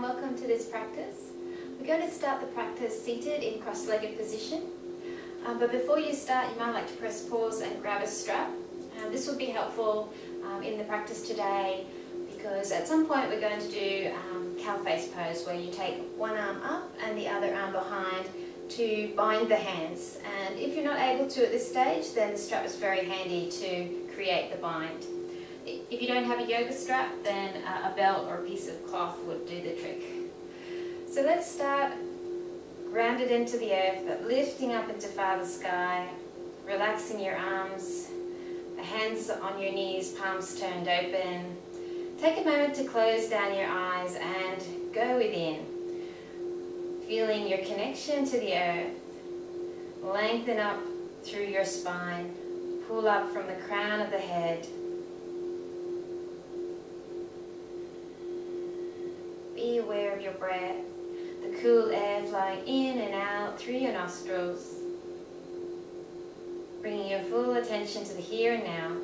and welcome to this practice. We're going to start the practice seated in cross-legged position. But before you start, you might like to press pause and grab a strap. This will be helpful in the practice today because at some point we're going to do cow face pose, where you take one arm up and the other arm behind to bind the hands. And if you're not able to at this stage, then the strap is very handy to create the bind. If you don't have a yoga strap, then a belt or a piece of cloth would do the trick. So let's start grounded into the earth, but lifting up into Father Sky, relaxing your arms, the hands on your knees, palms turned open. Take a moment to close down your eyes and go within, feeling your connection to the earth. Lengthen up through your spine, pull up from the crown of the head. Be aware of your breath, the cool air flowing in and out through your nostrils, bringing your full attention to the here and now.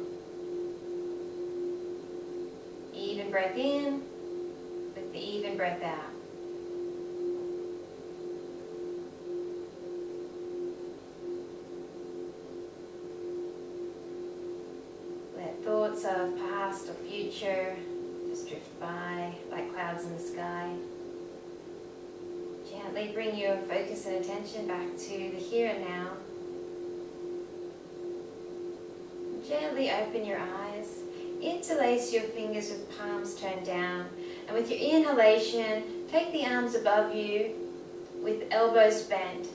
Even breath in with the even breath out. Let thoughts of past or future just drift by like clouds in the sky. Gently bring your focus and attention back to the here and now. Gently open your eyes. Interlace your fingers with palms turned down. And with your inhalation, take the arms above you with elbows bent.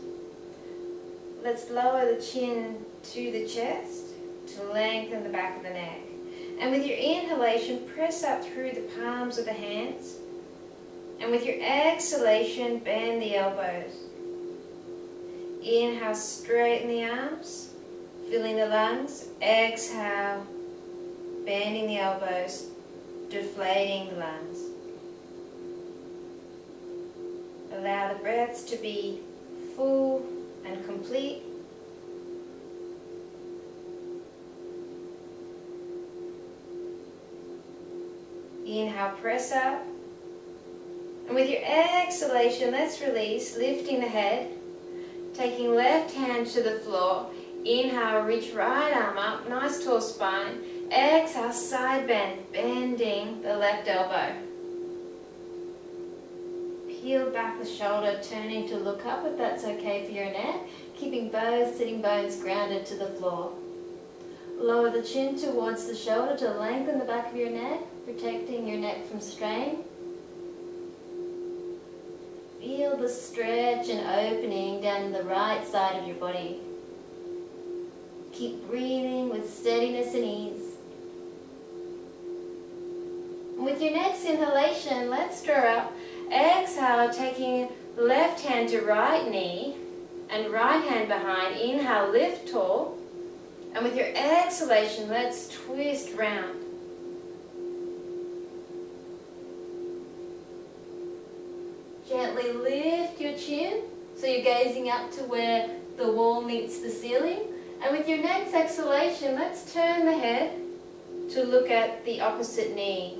Let's lower the chin to the chest to lengthen the back of the neck. And with your inhalation, press up through the palms of the hands. And with your exhalation, bend the elbows. Inhale, straighten the arms, filling the lungs. Exhale, bending the elbows, deflating the lungs. Allow the breaths to be full and complete. Inhale, press up. And with your exhalation, let's release, lifting the head. Taking left hand to the floor. Inhale, reach right arm up, nice tall spine. Exhale, side bend, bending the left elbow. Peel back the shoulder, turning to look up if that's okay for your neck. Keeping both sitting bones grounded to the floor. Lower the chin towards the shoulder to lengthen the back of your neck, protecting your neck from strain. Feel the stretch and opening down the right side of your body. Keep breathing with steadiness and ease. And with your next inhalation, let's draw up. Exhale, taking left hand to right knee and right hand behind. Inhale, lift tall. And with your exhalation, let's twist round. Gently lift your chin so you're gazing up to where the wall meets the ceiling. And with your next exhalation, let's turn the head to look at the opposite knee,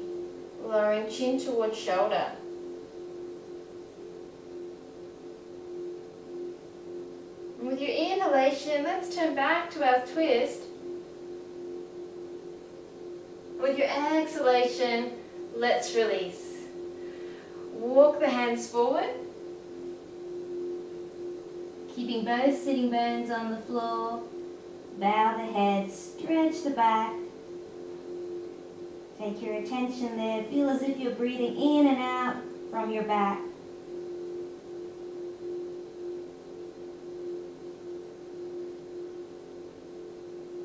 lowering chin towards shoulder. And with your inhalation, let's turn back to our twist. With your exhalation, let's release. Walk the hands forward, keeping both sitting bones on the floor. Bow the head, stretch the back. Take your attention there. Feel as if you're breathing in and out from your back.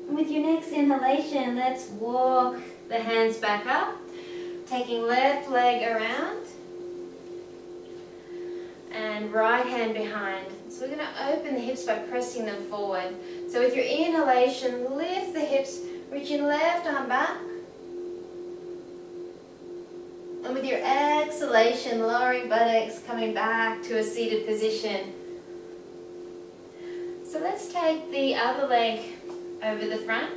With your next inhalation, let's walk the hands back up, taking left leg around and right hand behind. So we're going to open the hips by pressing them forward. So with your inhalation, lift the hips, reaching left arm back. And with your exhalation, lowering buttocks, coming back to a seated position. So let's take the other leg over the front.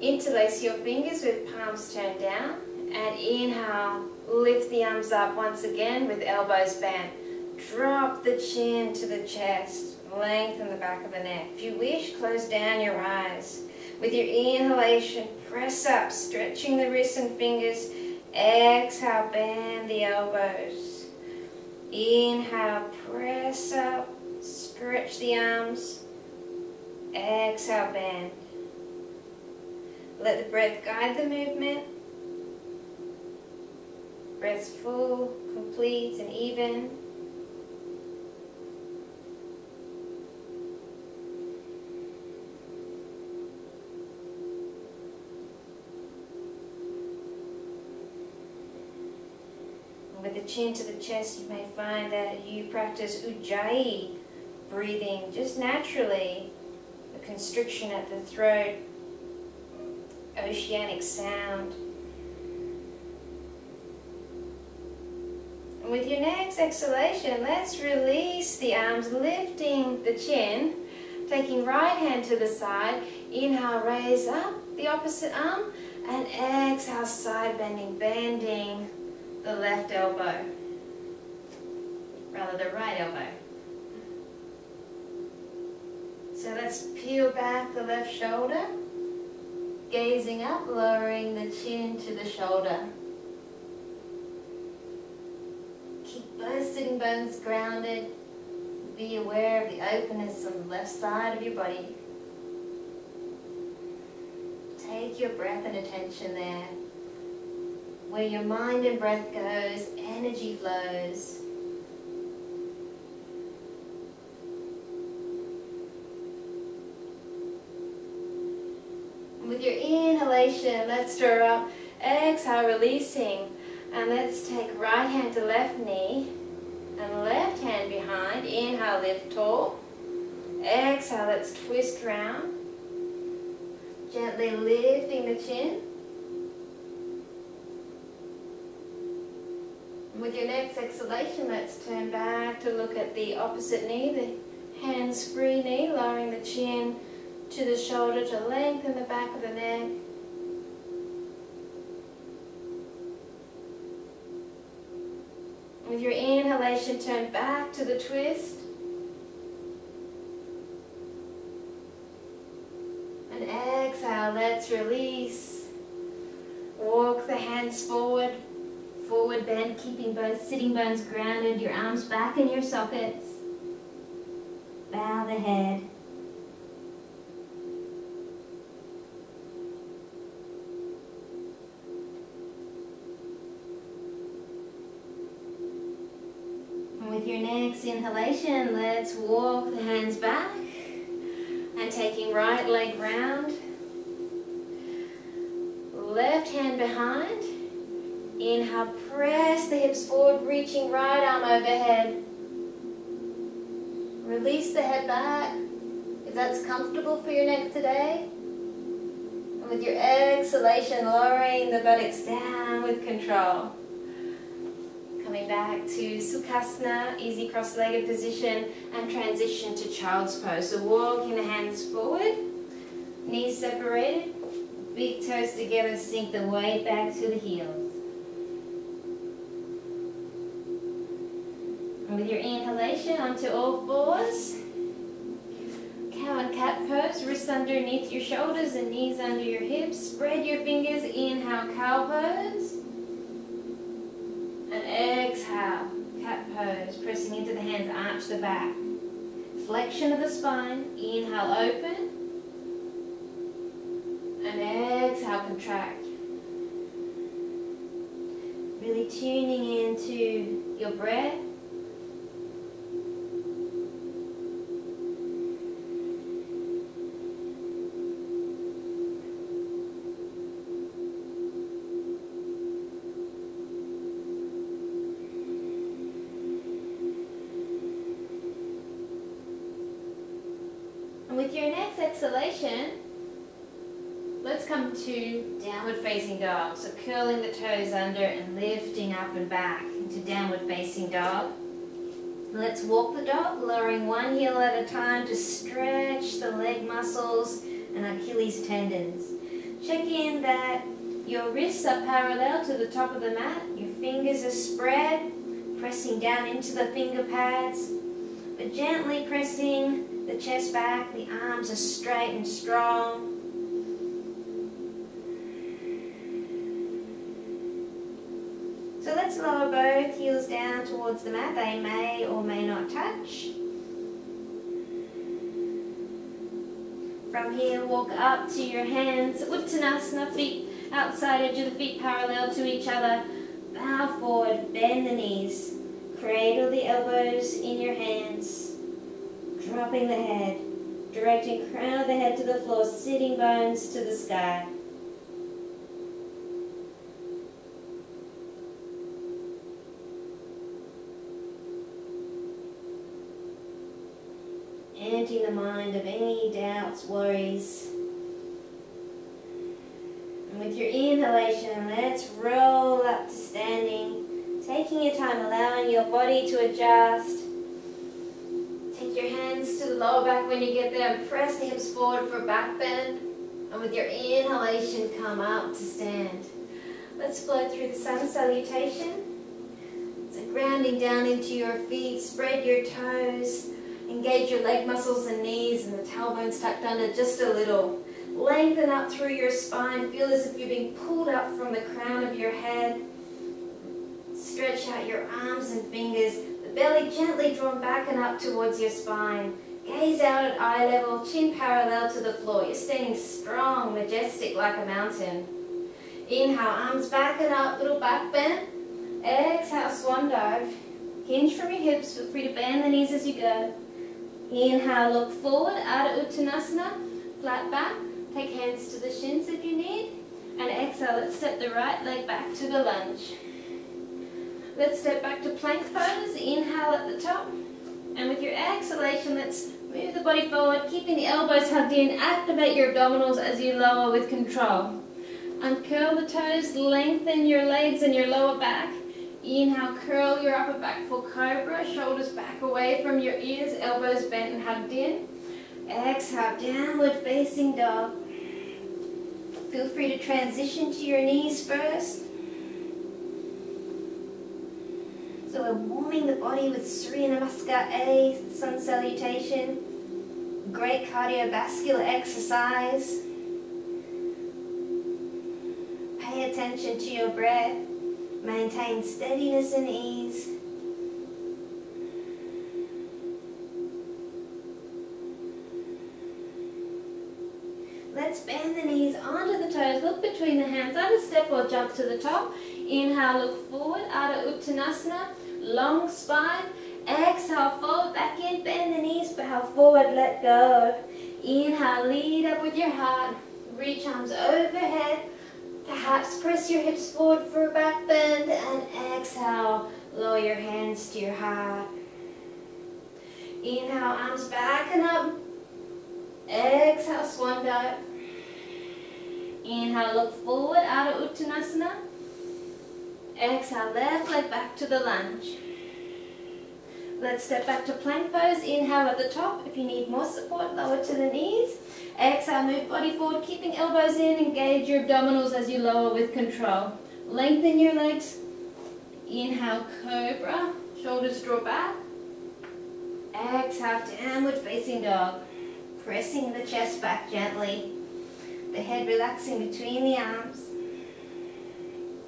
Interlace your fingers with palms turned down And inhale, lift the arms up once again with elbows bent. Drop the chin to the chest, lengthen the back of the neck. If you wish, close down your eyes. With your inhalation, press up, stretching the wrists and fingers. Exhale, bend the elbows. Inhale, press up, stretch the arms. Exhale, bend. Let the breath guide the movement. Breath's full, complete, and even. With the chin to the chest, you may find that you practice Ujjayi breathing just naturally, a constriction at the throat, oceanic sound. And with your next exhalation, let's release the arms, lifting the chin, taking right hand to the side. Inhale, raise up the opposite arm, and exhale, side bending, bending the left elbow, rather the right elbow. So let's peel back the left shoulder, gazing up, lowering the chin to the shoulder. Keep both sitting bones grounded. Be aware of the openness on the left side of your body. Take your breath and attention there. Where your mind and breath goes, energy flows. And with your inhalation, let's stir up. Exhale, releasing. And let's take right hand to left knee and left hand behind. Inhale, lift tall. Exhale, let's twist round. Gently lifting the chin. With your next exhalation, let's turn back to look at the opposite knee, the hands-free knee, lowering the chin to the shoulder to lengthen the back of the neck. With your inhalation, turn back to the twist. And exhale, let's release. Walk the hands forward. Forward bend, keeping both sitting bones grounded, your arms back in your sockets. Bow the head. And with your next inhalation, let's walk the hands back and taking right leg round. Left hand behind. Inhale, press the hips forward, reaching right arm overhead. Release the head back, if that's comfortable for your neck today. And with your exhalation, lowering the buttocks down with control. Coming back to Sukhasana, easy cross-legged position, and transition to child's pose. So walking the hands forward, knees separated, big toes together, sink the weight back to the heels. With your inhalation, onto all fours. Cow and cat pose, wrists underneath your shoulders and knees under your hips. Spread your fingers, inhale, cow pose. And exhale, cat pose, pressing into the hands, arch the back. Flexion of the spine, inhale, open. And exhale, contract. Really tuning into your breath. And with your next exhalation, let's come to downward facing dog. So curling the toes under and lifting up and back into downward facing dog. Let's walk the dog, lowering one heel at a time to stretch the leg muscles and Achilles tendons. Check in that Your wrists are parallel to the top of the mat. Your fingers are spread, pressing down into the finger pads, but gently pressing the chest back. The arms are straight and strong. So let's lower both heels down towards the mat. They may or may not touch. From here, walk up to your hands, Uttanasana, feet outside edge of the feet parallel to each other. Bow forward, bend the knees. Cradle the elbows in your hands. Dropping the head, directing crown of the head to the floor, sitting bones to the sky. Emptying the mind of any doubts, worries. And with your inhalation, let's roll up to standing. Taking your time, allowing your body to adjust. Take your hands to the lower back when you get there and press the hips forward for back bend. And with your inhalation, come up to stand. Let's flow through the sun salutation. So grounding down into your feet, spread your toes. Engage your leg muscles and knees and the tailbones tucked under just a little. Lengthen up through your spine. Feel as if you're being pulled up from the crown of your head. Stretch out your arms and fingers. The belly gently drawn back and up towards your spine. Gaze out at eye level, chin parallel to the floor. You're standing strong, majestic like a mountain. Inhale, arms back and up, little back bend. Exhale, swan dive. Hinge from your hips. Feel free to bend the knees as you go. Inhale, look forward, Ardha Uttanasana, flat back. Take hands to the shins if you need. And exhale, let's step the right leg back to the lunge. Let's step back to plank pose. Inhale at the top. And with your exhalation, let's move the body forward, keeping the elbows hugged in. Activate your abdominals as you lower with control. Uncurl the toes, lengthen your legs and your lower back. Inhale, curl your upper back for Cobra, shoulders back away from your ears, elbows bent and hugged in. Exhale, downward facing dog. Feel free to transition to your knees first. So we're warming the body with Surya Namaskar A, sun salutation. Great cardiovascular exercise. Pay attention to your breath. Maintain steadiness and ease. Let's bend the knees onto the toes. Look between the hands. Either step or jump to the top. Inhale, look forward. Ardha Uttanasana. Long spine. Exhale, fold back in. Bend the knees. Bow forward. Let go. Inhale, lead up with your heart. Reach arms overhead. Perhaps press your hips forward for a back bend, and exhale, lower your hands to your heart. Inhale, arms back and up. Exhale, swan dive. Inhale, look forward, Ardha Uttanasana. Exhale, left leg back to the lunge. Let's step back to plank pose. Inhale at the top. If you need more support, lower to the knees. Exhale, move body forward, keeping elbows in. Engage your abdominals as you lower with control. Lengthen your legs. Inhale, Cobra. Shoulders draw back. Exhale, downward facing dog. Pressing the chest back gently. The head relaxing between the arms.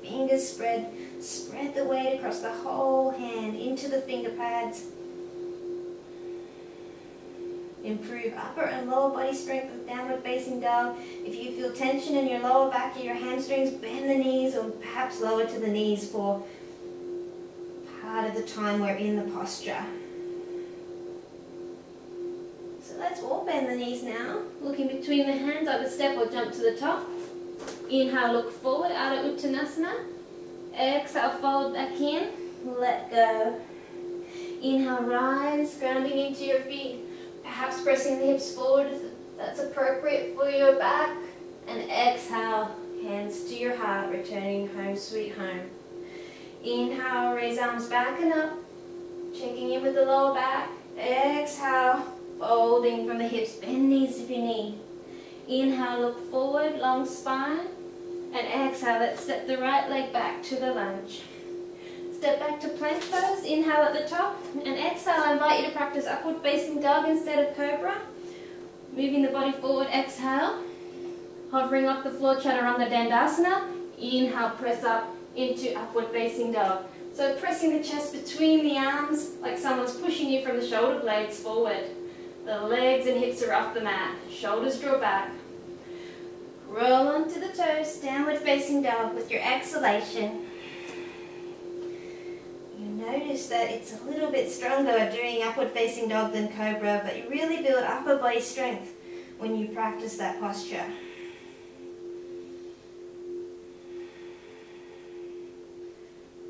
Fingers spread. Spread the weight across the whole hand into the finger pads. Improve upper and lower body strength with downward facing dog. If you feel tension in your lower back or your hamstrings, bend the knees or perhaps lower to the knees for part of the time we're in the posture. So let's all bend the knees now. Looking between the hands, either step or jump to the top. Inhale, look forward, Ardha Uttanasana. Exhale, fold back in, let go. Inhale, rise, grounding into your feet. Perhaps pressing the hips forward if that's appropriate for your back. And exhale, hands to your heart, returning home sweet home. Inhale, raise arms back and up. Checking in with the lower back. Exhale, folding from the hips, bend knees if you need. Inhale, look forward, long spine. And exhale, let's step the right leg back to the lunge. Step back to plank pose, inhale at the top, and exhale, I invite you to practice upward facing dog instead of cobra. Moving the body forward, exhale. Hovering off the floor, Chaturanga Dandasana. Inhale, press up into upward facing dog. So pressing the chest between the arms, like someone's pushing you from the shoulder blades forward. The legs and hips are off the mat. Shoulders draw back. Roll onto the toes, downward facing dog with your exhalation. Notice that it's a little bit stronger doing upward facing dog than cobra, but you really build upper body strength when you practice that posture.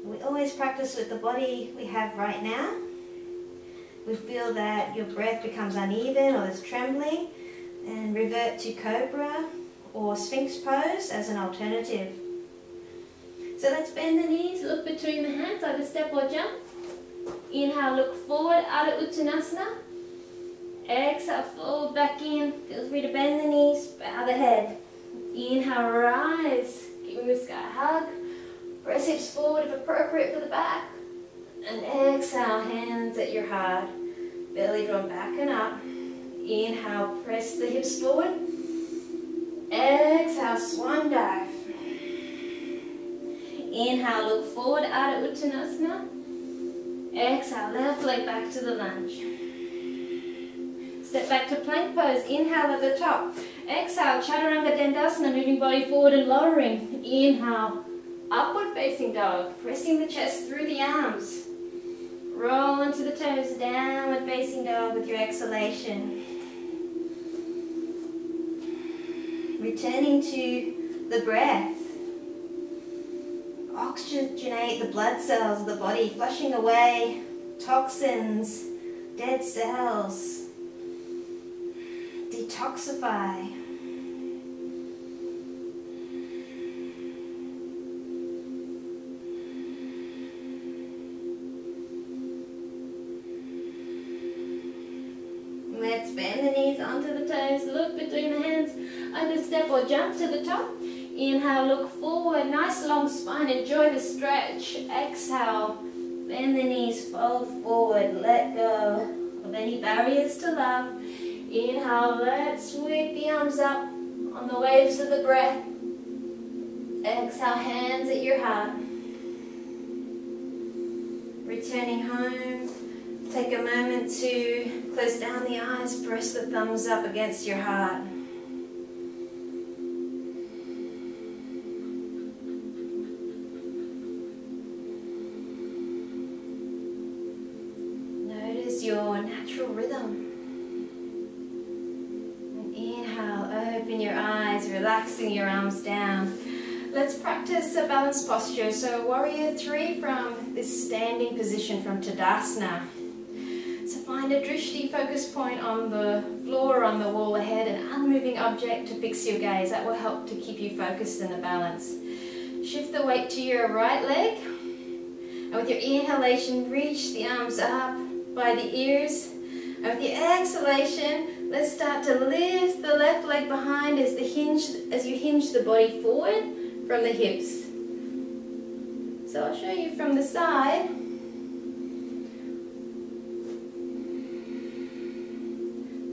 We always practice with the body we have right now. We feel that your breath becomes uneven or there's trembling, and revert to cobra or sphinx pose as an alternative. So let's bend the knees, look between the hands, either step or jump. Inhale, look forward, Adho Uttanasana. Exhale, fold back in. Feel free to bend the knees, bow the head. Inhale, rise, giving the sky a hug. Press hips forward if appropriate for the back. And exhale, hands at your heart. Belly drawn back and up. Inhale, press the hips forward. Exhale, swan dive. Inhale, look forward, Adho Uttanasana. Exhale, left leg back to the lunge. Step back to plank pose. Inhale at the top. Exhale, Chaturanga Dandasana, moving body forward and lowering. Inhale, upward facing dog, pressing the chest through the arms. Roll onto the toes, downward facing dog with your exhalation. Returning to the breath. Oxygenate the blood cells of the body, flushing away toxins, dead cells. Detoxify. Let's bend the knees onto the toes, look between the hands, either step or jump to the top. Inhale, look forward, nice long spine, enjoy the stretch. Exhale, bend the knees, fold forward, let go of any barriers to love. Inhale, let's sweep the arms up on the waves of the breath. Exhale, hands at your heart. Returning home, take a moment to close down the eyes, press the thumbs up against your heart. Notice your natural rhythm. And inhale, open your eyes, relaxing your arms down. Let's practice a balanced posture. So warrior 3 from this standing position from Tadasana. So find a drishti focus point on the floor or on the wall ahead, an unmoving object to fix your gaze. That will help to keep you focused in the balance. Shift the weight to your right leg. And with your inhalation, reach the arms up by the ears. And with your exhalation, let's start to lift the left leg behind as you hinge the body forward from the hips. So I'll show you from the side.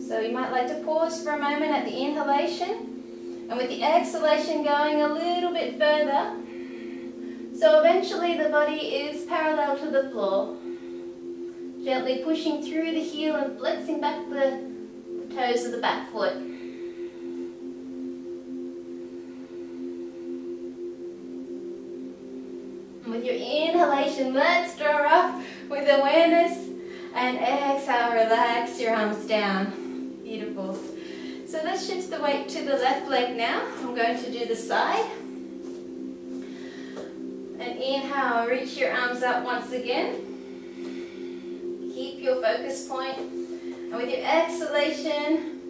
So you might like to pause for a moment at the inhalation, and with the exhalation going a little bit further. So eventually the body is parallel to the floor. Gently pushing through the heel and flexing back the toes of the back foot. And with your inhalation, let's draw up with awareness, and exhale, relax your arms down. Beautiful. So let's shift the weight to the left leg now. I'm going to do the side. And inhale, reach your arms up once again. Keep your focus point. And with your exhalation,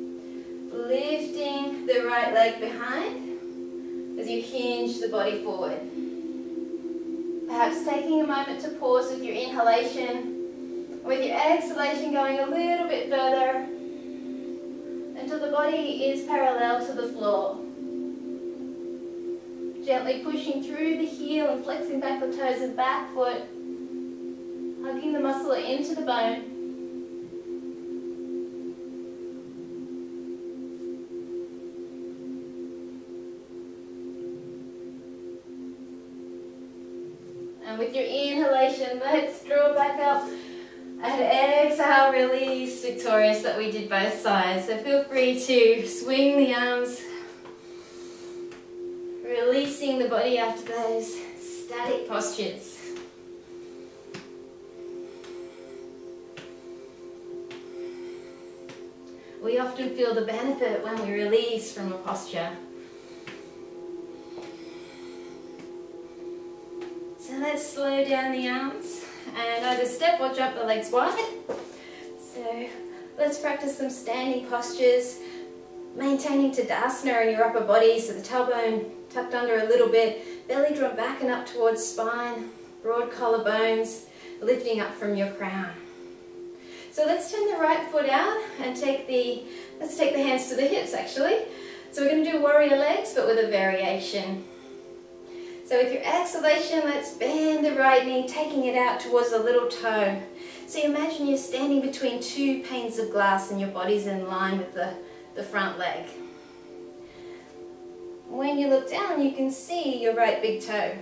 lifting the right leg behind as you hinge the body forward. Perhaps taking a moment to pause with your inhalation. With your exhalation going a little bit further until the body is parallel to the floor. Gently pushing through the heel and flexing back the toes and back foot. Hugging the muscle into the bone. And with your inhalation, let's draw back up. And exhale, release, victorious, that we did both sides. So feel free to swing the arms, releasing the body after those static postures. We often feel the benefit when we release from a posture. So let's slow down the arms and either step or jump the legs wide. So let's practice some standing postures, maintaining Tadasana in your upper body, so the tailbone tucked under a little bit, belly drawn back and up towards spine, broad collarbones, lifting up from your crown. So let's turn the right foot out and let's take the hands to the hips actually. So we're going to do warrior legs but with a variation. So with your exhalation, let's bend the right knee, taking it out towards the little toe. So you imagine you're standing between two panes of glass and your body's in line with the front leg. When you look down, you can see your right big toe.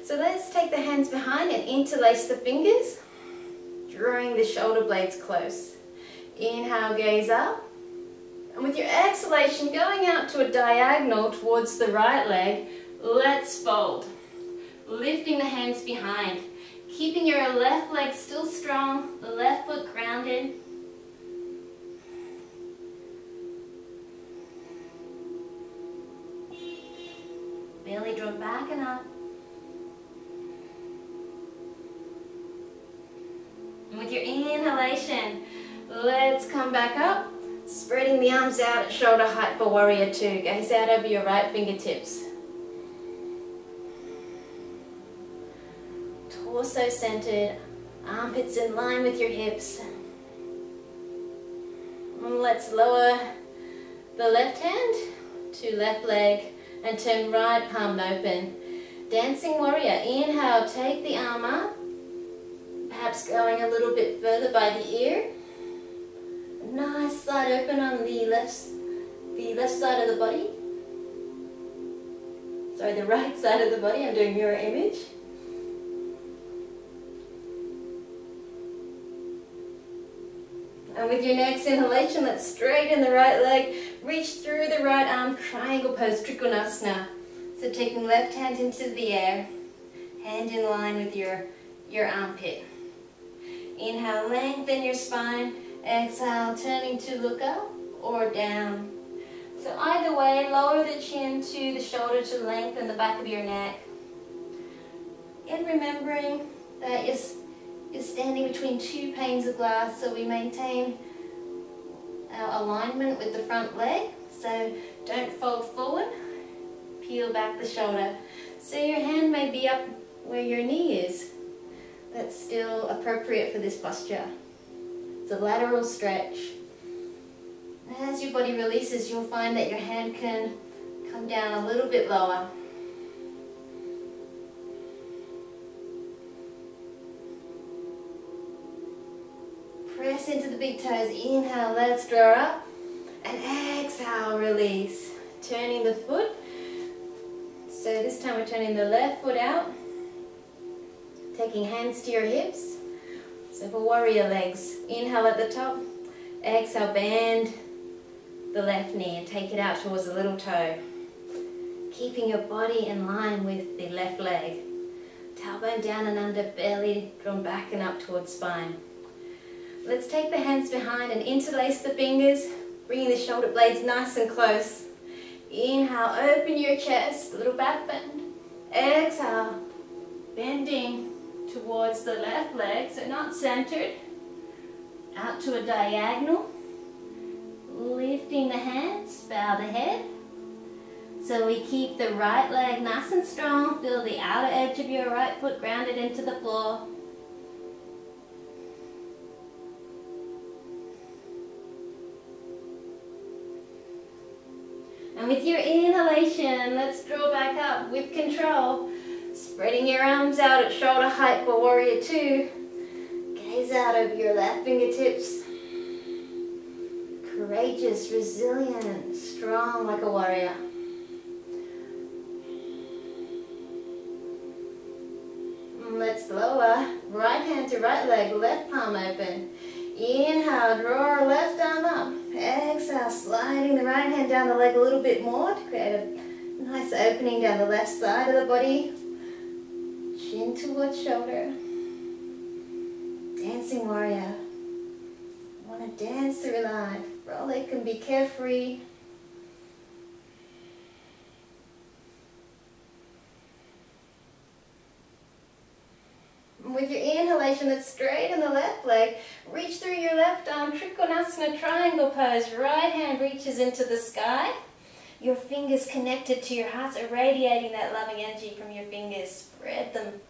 So let's take the hands behind and interlace the fingers, drawing the shoulder blades close. Inhale, gaze up. And with your exhalation, going out to a diagonal towards the right leg, let's fold. Lifting the hands behind. Keeping your left leg still strong, the left foot grounded. Belly drawn back and up. And with your inhalation, let's come back up, spreading the arms out at shoulder height for warrior two. Gaze out over your right fingertips. Torso centered, armpits in line with your hips. And let's lower the left hand to left leg and turn right palm open. Dancing warrior. Inhale, take the arm up, perhaps going a little bit further by the ear. Nice side open on the left side of the body. Sorry, the right side of the body. I'm doing mirror image. And with your next inhalation, let's straighten the right leg, reach through the right arm, triangle pose, Trikonasana. So taking left hand into the air, hand in line with your armpit. Inhale, lengthen your spine. Exhale, turning to look up or down. So either way, lower the chin to the shoulder to lengthen the back of your neck. And remembering that you're standing between two panes of glass, so we maintain our alignment with the front leg. So don't fold forward, peel back the shoulder. So your hand may be up where your knee is. That's still appropriate for this posture. It's a lateral stretch. As your body releases, you'll find that your hand can come down a little bit lower. Press into the big toes. Inhale, let's draw up. And exhale, release. Turning the foot. So this time we're turning the left foot out. Taking hands to your hips. So for warrior legs, inhale at the top. Exhale, bend the left knee and take it out towards the little toe. Keeping your body in line with the left leg. Tailbone down and under, belly drawn back and up towards spine. Let's take the hands behind and interlace the fingers, bringing the shoulder blades nice and close. Inhale, open your chest, a little back bend. Exhale, bending towards the left leg, so not centered. Out to a diagonal. Lifting the hands, bow the head. So we keep the right leg nice and strong. Feel the outer edge of your right foot grounded into the floor. And with your inhalation, let's draw back up with control. Spreading your arms out at shoulder height for warrior two. Gaze out over your left fingertips. Courageous, resilient, strong like a warrior. Let's lower, right hand to right leg, left palm open. Inhale, draw our left arm up. Exhale, sliding the right hand down the leg a little bit more to create a nice opening down the left side of the body. Chin towards shoulder. Dancing warrior. Want to dance through life. Frolic and be carefree. With your inhalation, let's straighten the left leg. Reach through your left arm, Trikonasana triangle pose. Right hand reaches into the sky. Your fingers connected to your heart, irradiating that loving energy from your fingers. Spread them.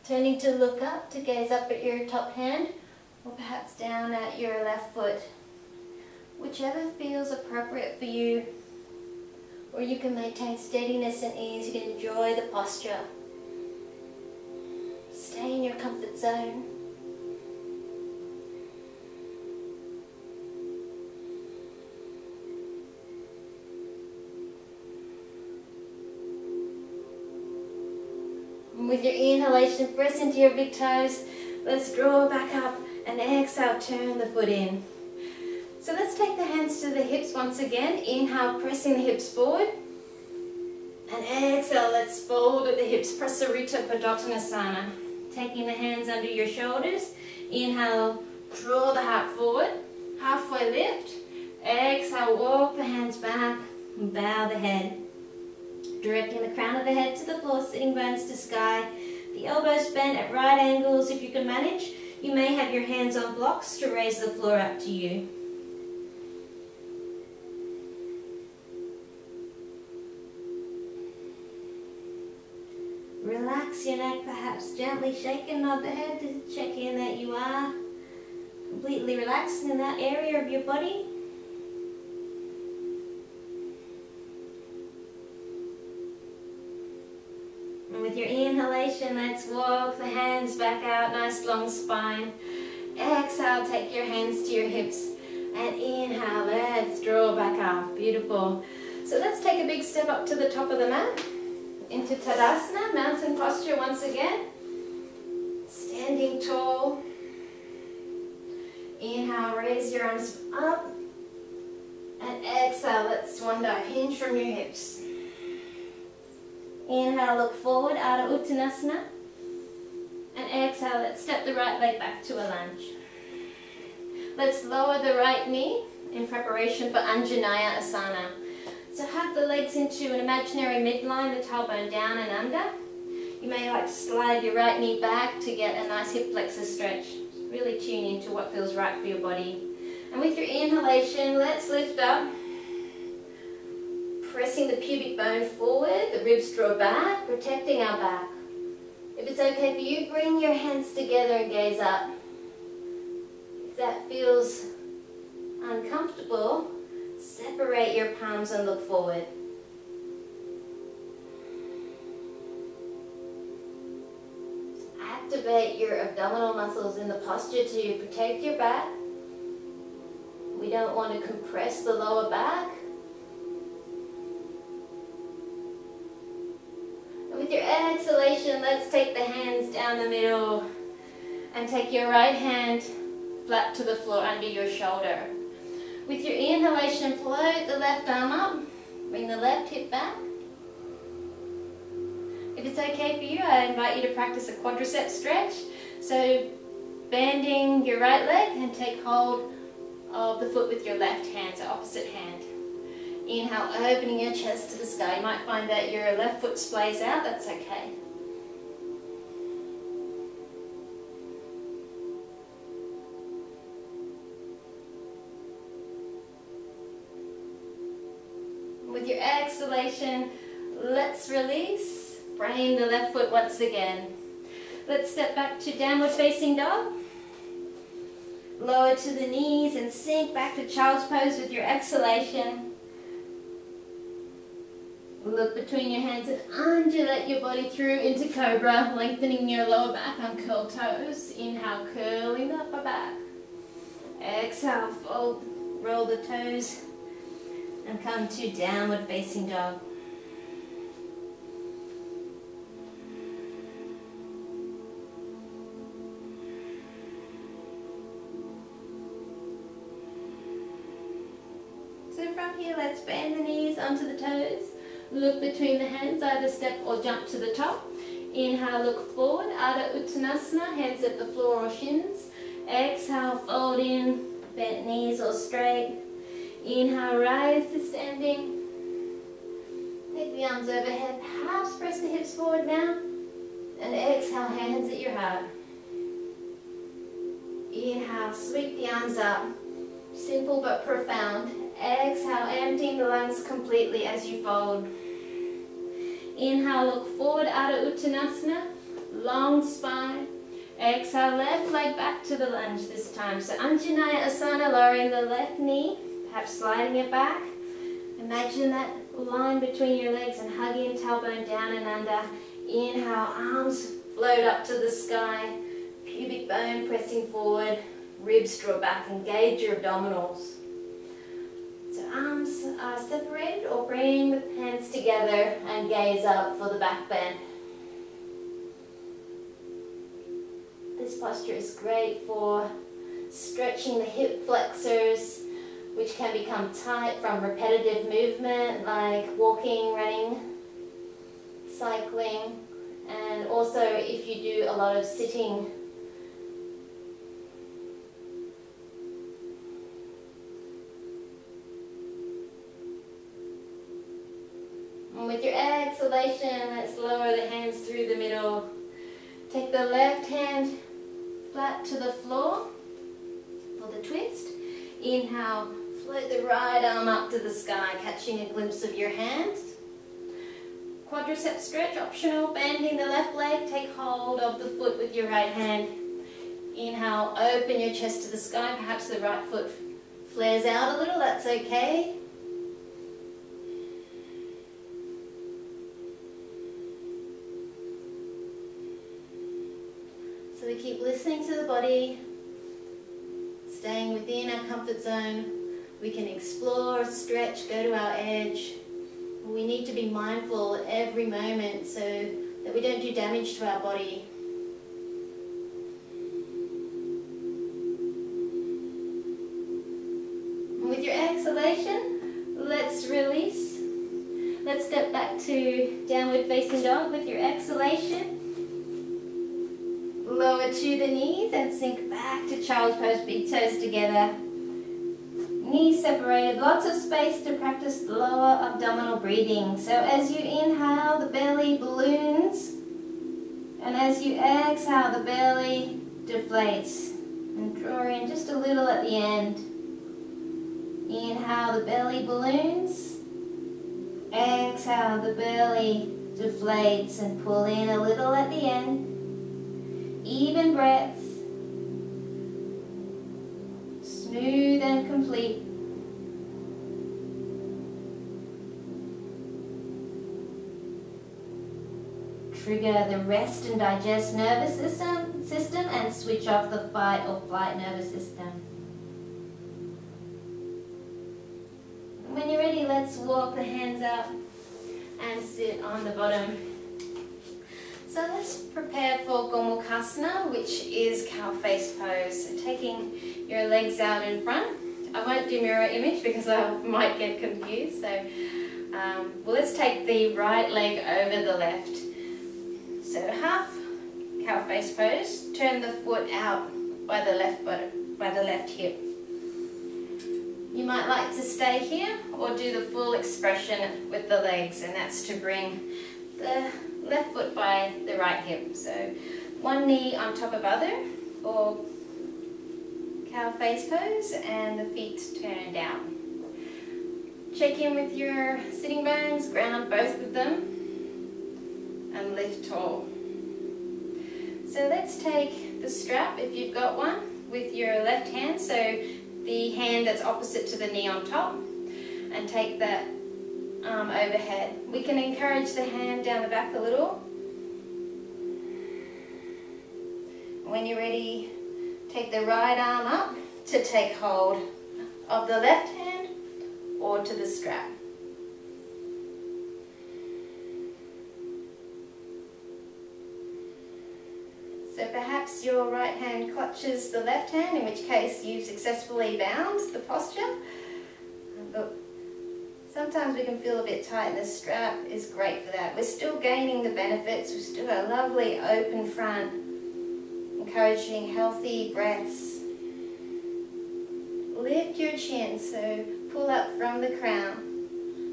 Turning to look up, to gaze up at your top hand, or perhaps down at your left foot. Whichever feels appropriate for you. Or you can maintain steadiness and ease. You can enjoy the posture. Stay in your comfort zone. And with your inhalation, press into your big toes. Let's draw back up and exhale, turn the foot in. So let's take the hands to the hips once again. Inhale, pressing the hips forward. And exhale, let's fold at the hips, Prasarita Purvottanasana. Taking the hands under your shoulders. Inhale, draw the heart forward. Halfway lift. Exhale, walk the hands back. And bow the head. Directing the crown of the head to the floor, sitting bones to sky. The elbows bent at right angles if you can manage. You may have your hands on blocks to raise the floor up to you. Relax your neck, perhaps gently shake and nod the head to check in that you are completely relaxed in that area of your body. And with your inhalation, let's walk the hands back out, nice long spine. Exhale, take your hands to your hips. And inhale, let's draw back up. Beautiful. So let's take a big step up to the top of the mat. Into Tadasana, mountain posture once again. Standing tall. Inhale, raise your arms up. And exhale, let's swan dive, hinge from your hips. Inhale, look forward, Ardha Uttanasana. And exhale, let's step the right leg back to a lunge. Let's lower the right knee in preparation for Anjaneyasana. So hug the legs into an imaginary midline, the tailbone down and under. You may like to slide your right knee back to get a nice hip flexor stretch. Really tune into what feels right for your body. And with your inhalation, let's lift up. Pressing the pubic bone forward, the ribs draw back, protecting our back. If it's okay for you, bring your hands together and gaze up. If that feels uncomfortable, separate your palms and look forward. Activate your abdominal muscles in the posture to protect your back. We don't want to compress the lower back. And with your exhalation, let's take the hands down the middle and take your right hand flat to the floor under your shoulder. With your inhalation, float the left arm up, bring the left hip back. If it's okay for you, I invite you to practice a quadricep stretch. So bending your right leg and take hold of the foot with your left hand, so opposite hand. Inhale, opening your chest to the sky. You might find that your left foot splays out, that's okay. With your exhalation, let's release. Frame the left foot once again. Let's step back to downward facing dog. Lower to the knees and sink back to child's pose with your exhalation. Look between your hands and undulate your body through into Cobra, lengthening your lower back on curled toes. Inhale, curling the upper back. Exhale, fold, roll the toes and come to downward facing dog. So from here, let's bend the knees onto the toes. Look between the hands, either step or jump to the top. Inhale, look forward, Ardha Uttanasana, hands at the floor or shins. Exhale, fold in, bent knees or straight. Inhale, rise to standing. Take the arms overhead, perhaps press the hips forward now. And exhale, hands at your heart. Inhale, sweep the arms up. Simple but profound. Exhale, emptying the lungs completely as you fold. Inhale, look forward, Ardha Uttanasana, long spine. Exhale, left leg back to the lunge this time. So Anjaneyasana, lowering the left knee, perhaps sliding it back. Imagine that line between your legs and hugging tailbone down and under. Inhale, arms float up to the sky, pubic bone pressing forward, ribs draw back, engage your abdominals. So arms are separated, or bring the hands together and gaze up for the back bend. This posture is great for stretching the hip flexors, which can become tight from repetitive movement like walking, running, cycling, and also if you do a lot of sitting. And with your exhalation, let's lower the hands through the middle. Take the left hand flat to the floor for the twist. Inhale, float the right arm up to the sky, catching a glimpse of your hands. Quadricep stretch, optional, bending the left leg, take hold of the foot with your right hand. Inhale, open your chest to the sky, perhaps the right foot flares out a little, that's okay. So we keep listening to the body, staying within our comfort zone. We can explore, stretch, go to our edge. We need to be mindful every moment so that we don't do damage to our body. And with your exhalation, let's release. Let's step back to downward facing dog with your exhalation. Lower to the knees and sink back to child's pose, big toes together. Knees separated, lots of space to practice lower abdominal breathing. So as you inhale, the belly balloons. And as you exhale, the belly deflates. And draw in just a little at the end. Inhale, the belly balloons. Exhale, the belly deflates and pull in a little at the end. Even breaths. Smooth and complete. Trigger the rest and digest nervous system and switch off the fight or flight nervous system. When you're ready, let's walk the hands up and sit on the bottom. So let's prepare for Gomukhasana, which is cow face pose. So taking your legs out in front. I won't do mirror image because I might get confused. So well, let's take the right leg over the left. So half cow face pose. Turn the foot out by the left hip. You might like to stay here or do the full expression with the legs, and that's to bring the left foot by the right hip. So one knee on top of other for cow face pose and the feet turned out. Check in with your sitting bones, ground both of them and lift tall. So let's take the strap, if you've got one, with your left hand, so the hand that's opposite to the knee on top, and take that arm overhead. We can encourage the hand down the back a little. When you're ready, take the right arm up to take hold of the left hand or to the strap. So perhaps your right hand clutches the left hand, in which case you've successfully bound the posture. But sometimes we can feel a bit tight, and the strap is great for that. We're still gaining the benefits. We've still got a lovely open front, encouraging healthy breaths. Lift your chin, so pull up from the crown.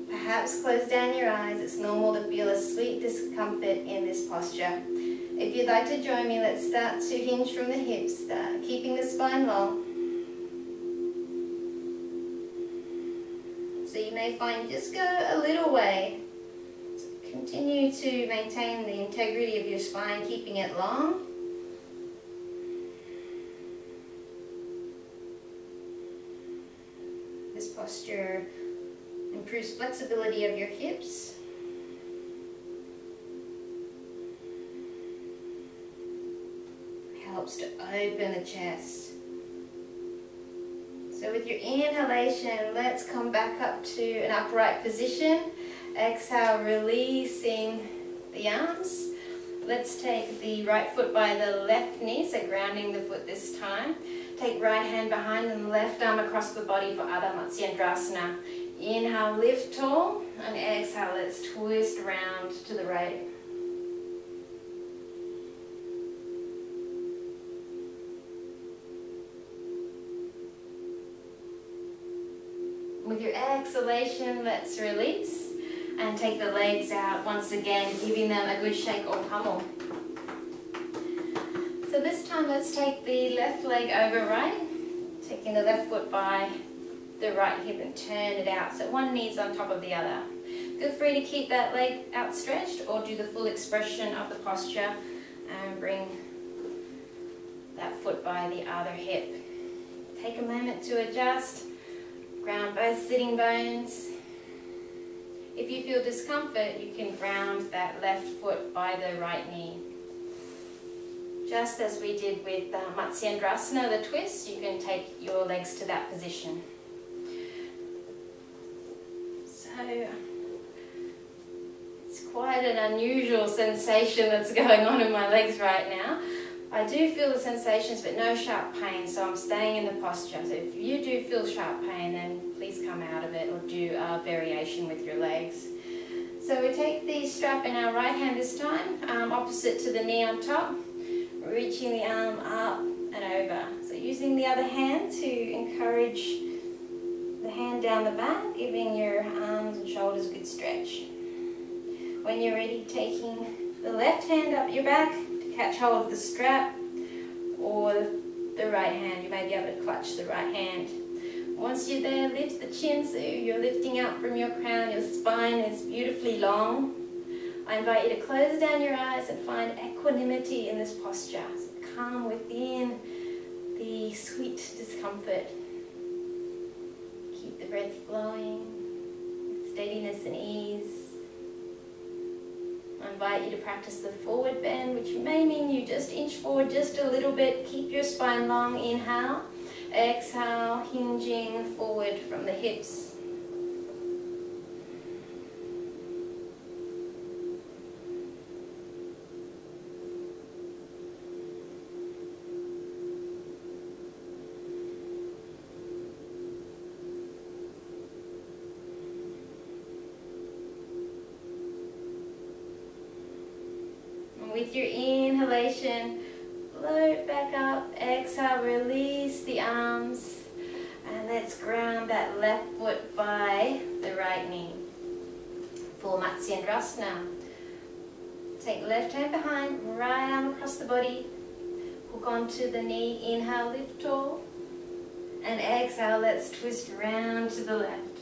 Perhaps close down your eyes. It's normal to feel a sweet discomfort in this posture. If you'd like to join me, let's start to hinge from the hips, keeping the spine long. So you may find just go a little way. Continue to maintain the integrity of your spine, keeping it long. This posture improves flexibility of your hips. Helps to open the chest. So with your inhalation, let's come back up to an upright position. Exhale, releasing the arms. Let's take the right foot by the left knee, so grounding the foot this time. Take right hand behind and left arm across the body for Ardha Matsyendrasana. Inhale, lift tall, and exhale, let's twist around to the right. With your exhalation, let's release and take the legs out once again, giving them a good shake or pummel. So this time let's take the left leg over right, taking the left foot by the right hip and turn it out so one knee's on top of the other. Feel free to keep that leg outstretched or do the full expression of the posture and bring that foot by the other hip. Take a moment to adjust. Ground both sitting bones. If you feel discomfort, you can ground that left foot by the right knee. Just as we did with Matsyendrasana, the twist, you can take your legs to that position. So, it's quite an unusual sensation that's going on in my legs right now. I do feel the sensations, but no sharp pain, so I'm staying in the posture. So if you do feel sharp pain, then please come out of it or do a variation with your legs. So we take the strap in our right hand this time, opposite to the knee on top, reaching the arm up and over. So using the other hand to encourage the hand down the back, giving your arms and shoulders a good stretch. When you're ready, taking the left hand up your back, catch hold of the strap, or the right hand. You may be able to clutch the right hand. Once you're there, lift the chin so you're lifting up from your crown. Your spine is beautifully long. I invite you to close down your eyes and find equanimity in this posture. So calm within the sweet discomfort. Keep the breath flowing with steadiness and ease. I invite you to practice the forward bend, which may mean you just inch forward just a little bit. Keep your spine long. Inhale. Exhale, hinging forward from the hips. With your inhalation, float back up, exhale, release the arms, and let's ground that left foot by the right knee. For Matsyendrasana, take left hand behind, right arm across the body, hook onto the knee, inhale, lift tall, and exhale, let's twist round to the left.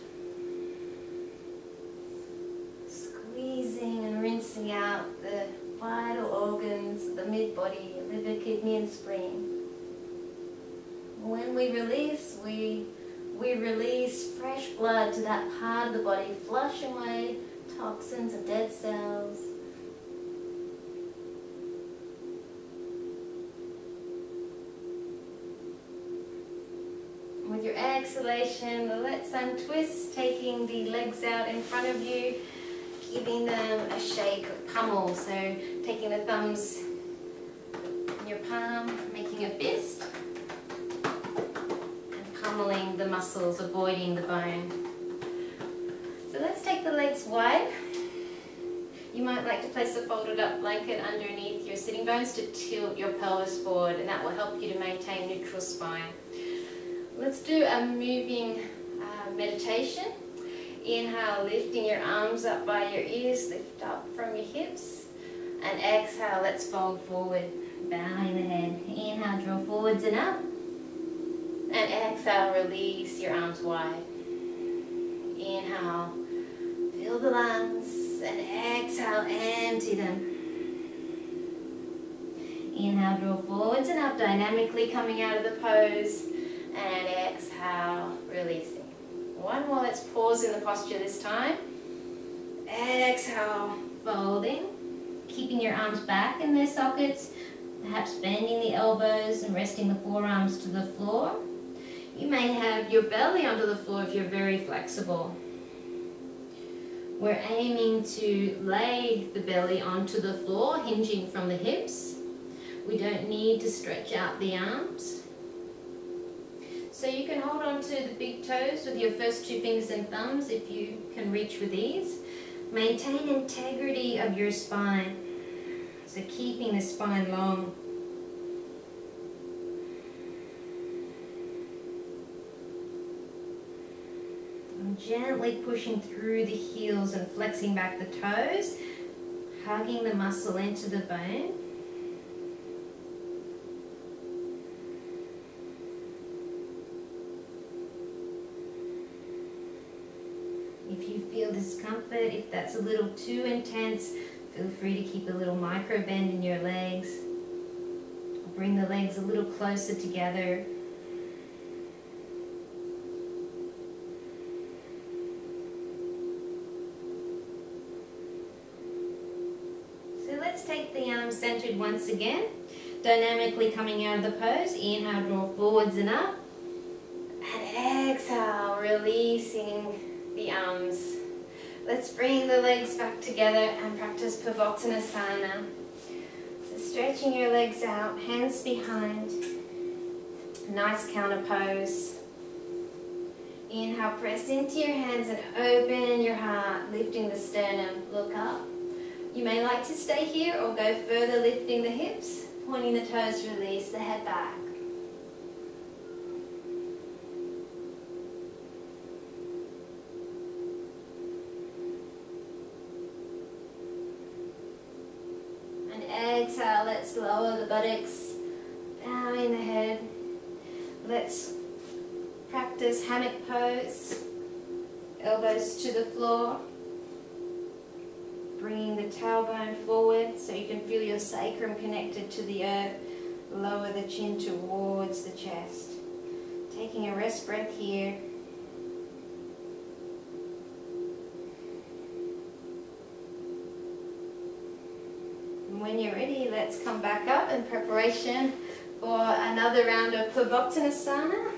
Squeezing and rinsing out the vital organs, the mid-body, liver, kidney and spleen. When we release, we we release fresh blood to that part of the body, flushing away toxins and dead cells. With your exhalation, let's untwist, taking the legs out in front of you, giving them a shake, pummel. So taking the thumbs in your palm, making a fist, and pummeling the muscles, avoiding the bone. So let's take the legs wide. You might like to place a folded up blanket underneath your sitting bones to tilt your pelvis forward, and that will help you to maintain neutral spine. Let's do a moving meditation. Inhale, lifting your arms up by your ears, lift up from your hips. And exhale, let's fold forward, bowing the head. Inhale, draw forwards and up. And exhale, release your arms wide. Inhale, fill the lungs. And exhale, empty them. Inhale, draw forwards and up, dynamically coming out of the pose. And exhale, releasing. One more, let's pause in the posture this time. Exhale, folding. Keeping your arms back in their sockets, perhaps bending the elbows and resting the forearms to the floor. You may have your belly onto the floor if you're very flexible. We're aiming to lay the belly onto the floor, hinging from the hips. We don't need to stretch out the arms. So you can hold on to the big toes with your first two fingers and thumbs if you can reach with ease. Maintain integrity of your spine. So keeping the spine long. And gently pushing through the heels and flexing back the toes, hugging the muscle into the bone. If you feel discomfort, if that's a little too intense, feel free to keep a little micro bend in your legs. Bring the legs a little closer together. So let's take the arms centered once again. Dynamically coming out of the pose. Inhale, draw forwards and up. And exhale, releasing the arms. Let's bring the legs back together and practice Purvottanasana. So stretching your legs out, hands behind. Nice counter pose. Inhale, press into your hands and open your heart, lifting the sternum. Look up. You may like to stay here or go further, lifting the hips, pointing the toes, release the head back. Exhale, let's lower the buttocks, bowing the head. Let's practice hammock pose, elbows to the floor, bringing the tailbone forward so you can feel your sacrum connected to the earth. Lower the chin towards the chest. Taking a rest breath here. When you're ready, let's come back up in preparation for another round of Purvottanasana.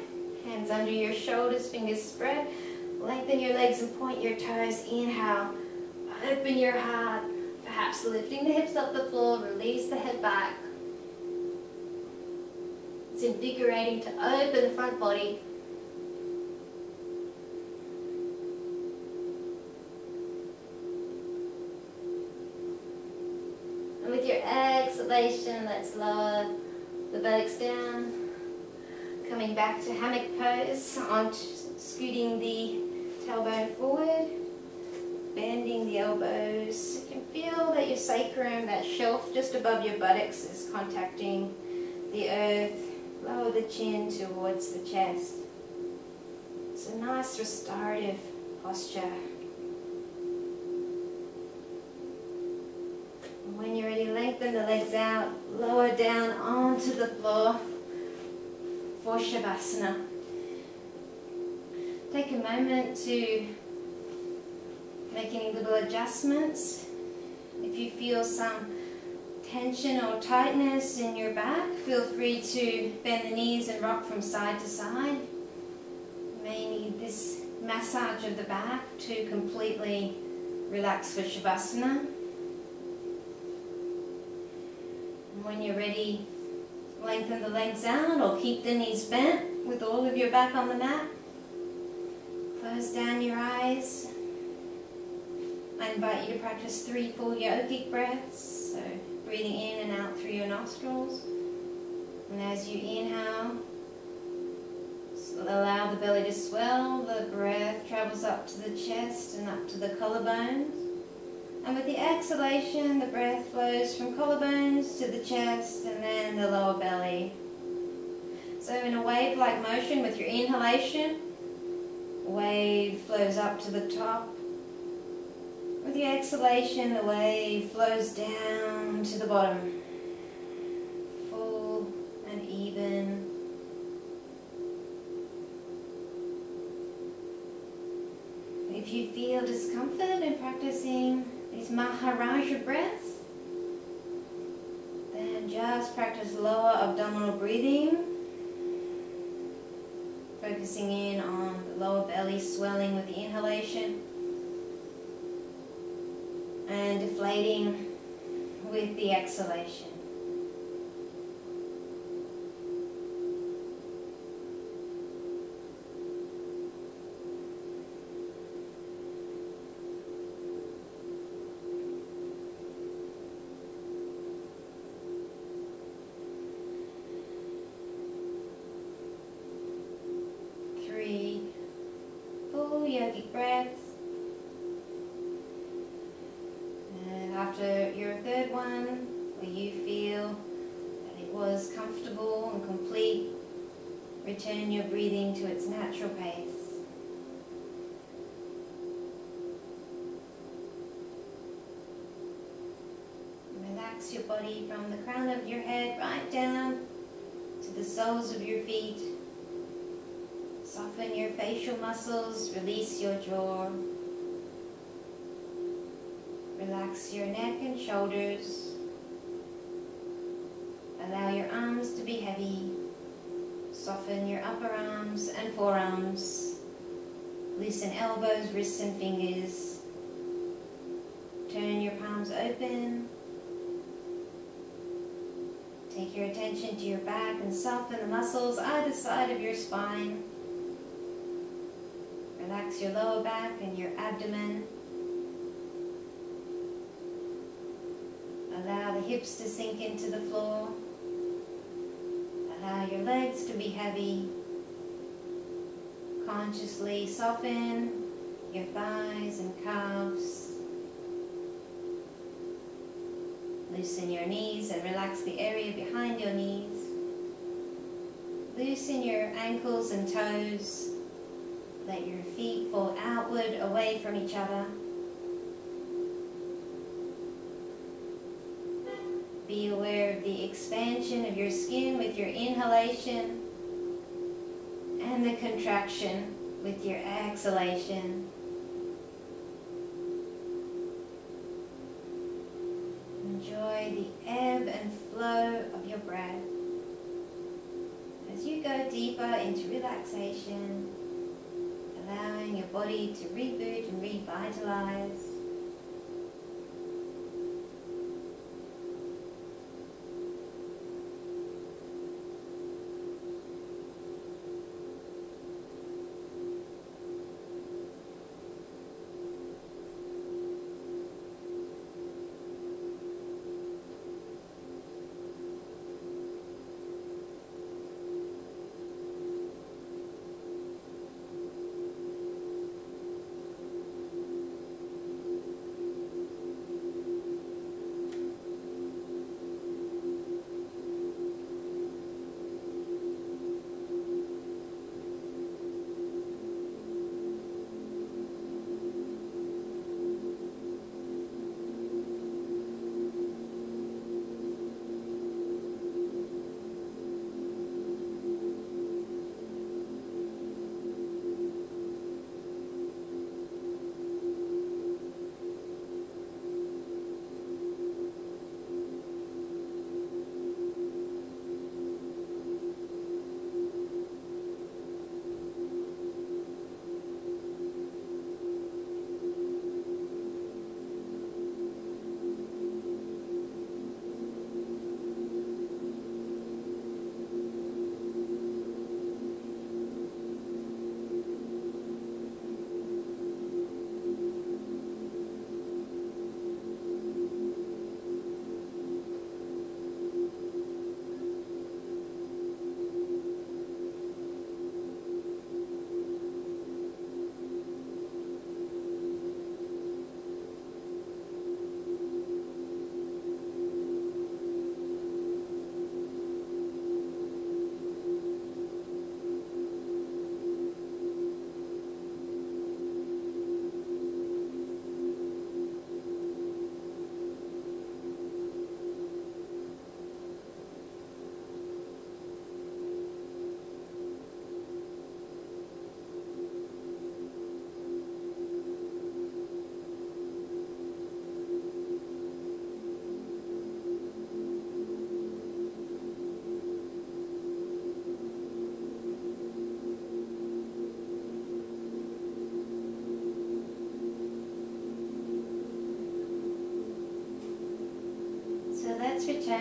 Hands under your shoulders, fingers spread. Lengthen your legs and point your toes. Inhale, open your heart, perhaps lifting the hips off the floor, release the head back. It's invigorating to open the front body. With your exhalation, let's lower the buttocks down. Coming back to hammock pose, scooting the tailbone forward, bending the elbows. You can feel that your sacrum, that shelf just above your buttocks, is contacting the earth. Lower the chin towards the chest. It's a nice restorative posture. When you're ready, lengthen the legs out, lower down onto the floor for Shavasana. take a moment to make any little adjustments. If you feel some tension or tightness in your back, feel free to bend the knees and rock from side to side. You may need this massage of the back to completely relax for Shavasana. And when you're ready, lengthen the legs out or keep the knees bent with all of your back on the mat. Close down your eyes. I invite you to practice 3 full yogic breaths, so breathing in and out through your nostrils. And as you inhale, allow the belly to swell, the breath travels up to the chest and up to the collarbones. And with the exhalation, the breath flows from collarbones to the chest and then the lower belly. So in a wave-like motion with your inhalation, wave flows up to the top. With your exhalation, the wave flows down to the bottom. Full and even. If you feel discomfort in practicing these Maharaja breaths, then just practice lower abdominal breathing, focusing in on the lower belly swelling with the inhalation and deflating with the exhalation. Yogic breaths. And after your third one, where you feel that it was comfortable and complete, return your breathing to its natural pace. Relax your body from the crown of your head right down to the soles of your feet. Soften your facial muscles, release your jaw. Relax your neck and shoulders. Allow your arms to be heavy. Soften your upper arms and forearms. Loosen elbows, wrists and fingers. Turn your palms open. Take your attention to your back and soften the muscles either side of your spine. Relax your lower back and your abdomen. Allow the hips to sink into the floor. Allow your legs to be heavy. Consciously soften your thighs and calves. Loosen your knees and relax the area behind your knees. Loosen your ankles and toes. Let your feet fall outward away from each other. Be aware of the expansion of your skin with your inhalation and the contraction with your exhalation. Enjoy the ebb and flow of your breath as you go deeper into relaxation, allowing your body to reboot and revitalize.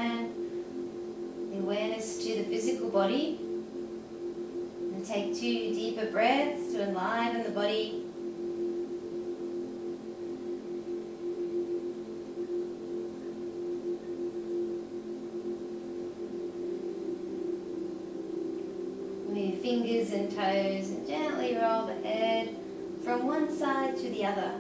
can. The awareness to the physical body. And take 2 deeper breaths to enliven the body. Move fingers and toes and gently roll the head from one side to the other.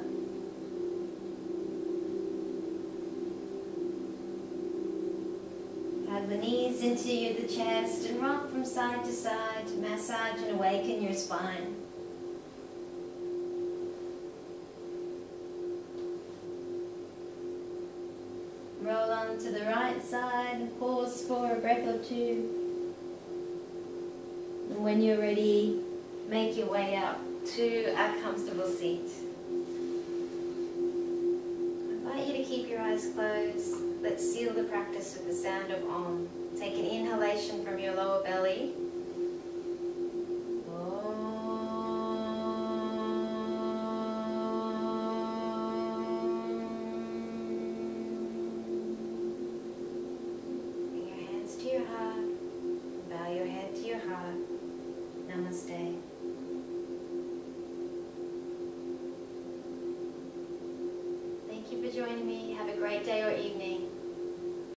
Hug the knees into the chest and rock from side to side to massage and awaken your spine. Roll on to the right side and pause for a breath or two. And when you're ready, make your way up to a comfortable seat. I invite you to keep your eyes closed. Let's seal the practice with the sound of Om. Take an inhalation from your lower belly